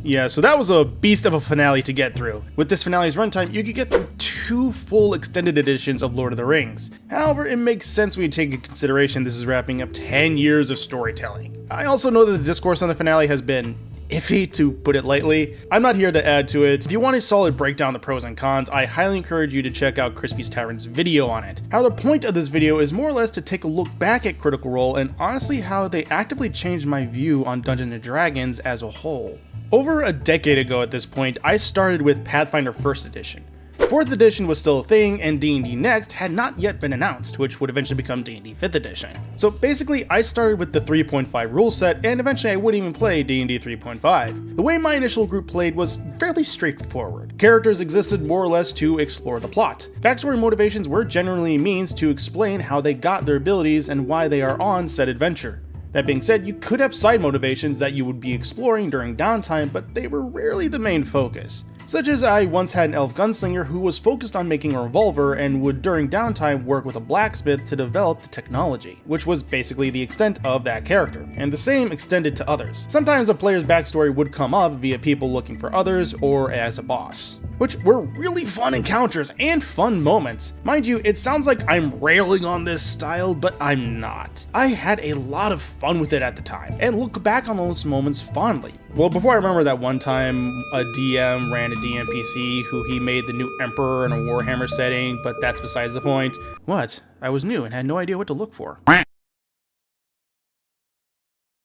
Yeah, so that was a beast of a finale to get through. With this finale's runtime, you could get through 2 full extended editions of Lord of the Rings. However, it makes sense when you take into consideration this is wrapping up 10 years of storytelling. I also know that the discourse on the finale has been iffy, to put it lightly. I'm not here to add to it. If you want a solid breakdown of the pros and cons, I highly encourage you to check out Crispy's Tavern's video on it. How the point of this video is more or less to take a look back at Critical Role and honestly how they actively changed my view on Dungeons & Dragons as a whole. Over a decade ago at this point, I started with Pathfinder 1st Edition. 4th edition was still a thing, and D&D Next had not yet been announced, which would eventually become D&D 5th edition. So basically, I started with the 3.5 rule set, and eventually I wouldn't even play D&D 3.5. The way my initial group played was fairly straightforward. Characters existed more or less to explore the plot. Backstory motivations were generally means to explain how they got their abilities and why they are on said adventure. That being said, you could have side motivations that you would be exploring during downtime, but they were rarely the main focus. Such as I once had an elf gunslinger who was focused on making a revolver and would during downtime work with a blacksmith to develop the technology, which was basically the extent of that character, and the same extended to others. Sometimes a player's backstory would come up via people looking for others or as a boss, which were really fun encounters and fun moments. Mind you, it sounds like I'm railing on this style, but I'm not. I had a lot of fun with it at the time, and look back on those moments fondly. Well, before I remember that one time a DM ran a DMPC who he made the new Emperor in a Warhammer setting, but that's besides the point. What? I was new and had no idea what to look for.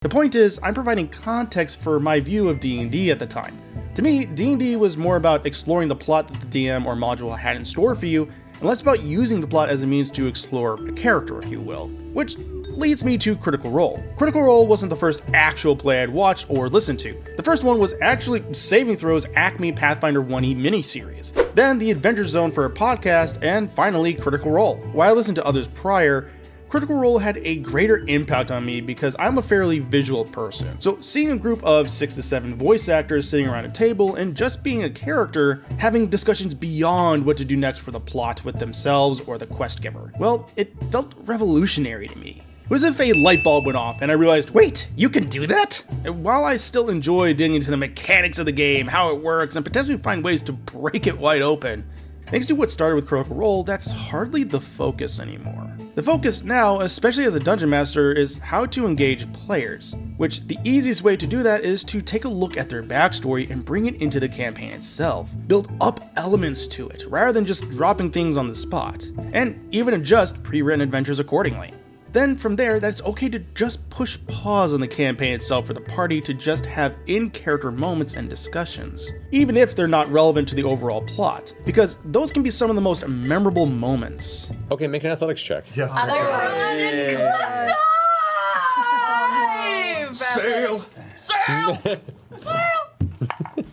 The point is, I'm providing context for my view of D&D at the time. To me, D&D was more about exploring the plot that the DM or module had in store for you, and less about using the plot as a means to explore a character, if you will. Which leads me to Critical Role. Critical Role wasn't the first actual play I'd watched or listened to. The first one was actually Saving Throw's Acme Pathfinder 1E miniseries, then the Adventure Zone for a podcast, and finally Critical Role. While I listened to others prior, Critical Role had a greater impact on me because I'm a fairly visual person. So seeing a group of 6 to 7 voice actors sitting around a table and just being a character, having discussions beyond what to do next for the plot with themselves or the quest giver, well, it felt revolutionary to me. It was as if a light bulb went off and I realized, wait, you can do that? And while I still enjoy digging into the mechanics of the game, how it works, and potentially find ways to break it wide open, thanks to what started with Critical Role, that's hardly the focus anymore. The focus now, especially as a dungeon master, is how to engage players, which the easiest way to do that is to take a look at their backstory and bring it into the campaign itself. Build up elements to it, rather than just dropping things on the spot, and even adjust pre-written adventures accordingly. Then from there, that's okay to just push pause on the campaign itself for the party to just have in-character moments and discussions, even if they're not relevant to the overall plot, because those can be some of the most memorable moments. Okay, make an athletics check. Yes. Run and clip time! Sail!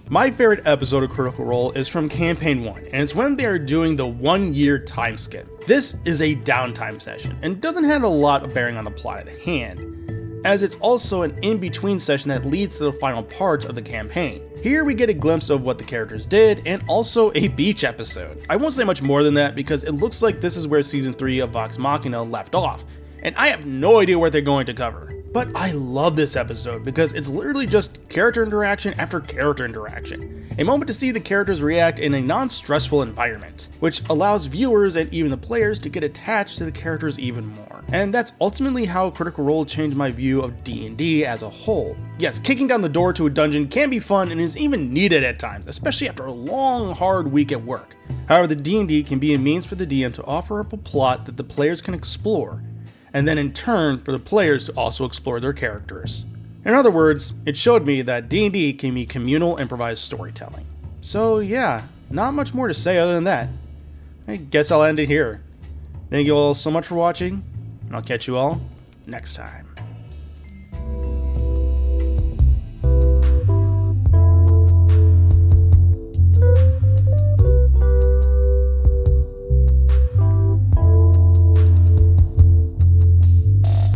My favorite episode of Critical Role is from Campaign 1, and it's when they are doing the 1-year time skip. This is a downtime session, and doesn't have a lot of bearing on the plot at hand, as it's also an in-between session that leads to the final part of the campaign. Here we get a glimpse of what the characters did, and also a beach episode. I won't say much more than that because it looks like this is where Season 3 of Vox Machina left off, and I have no idea what they're going to cover. But I love this episode because it's literally just character interaction after character interaction. A moment to see the characters react in a non-stressful environment, which allows viewers and even the players to get attached to the characters even more. And that's ultimately how Critical Role changed my view of D&D as a whole. Yes, kicking down the door to a dungeon can be fun and is even needed at times, especially after a long, hard week at work. However, the D&D can be a means for the DM to offer up a plot that the players can explore, and then in turn for the players to also explore their characters. In other words, it showed me that D&D can be communal improvised storytelling. So yeah, not much more to say other than that. I guess I'll end it here. Thank you all so much for watching, and I'll catch you all next time.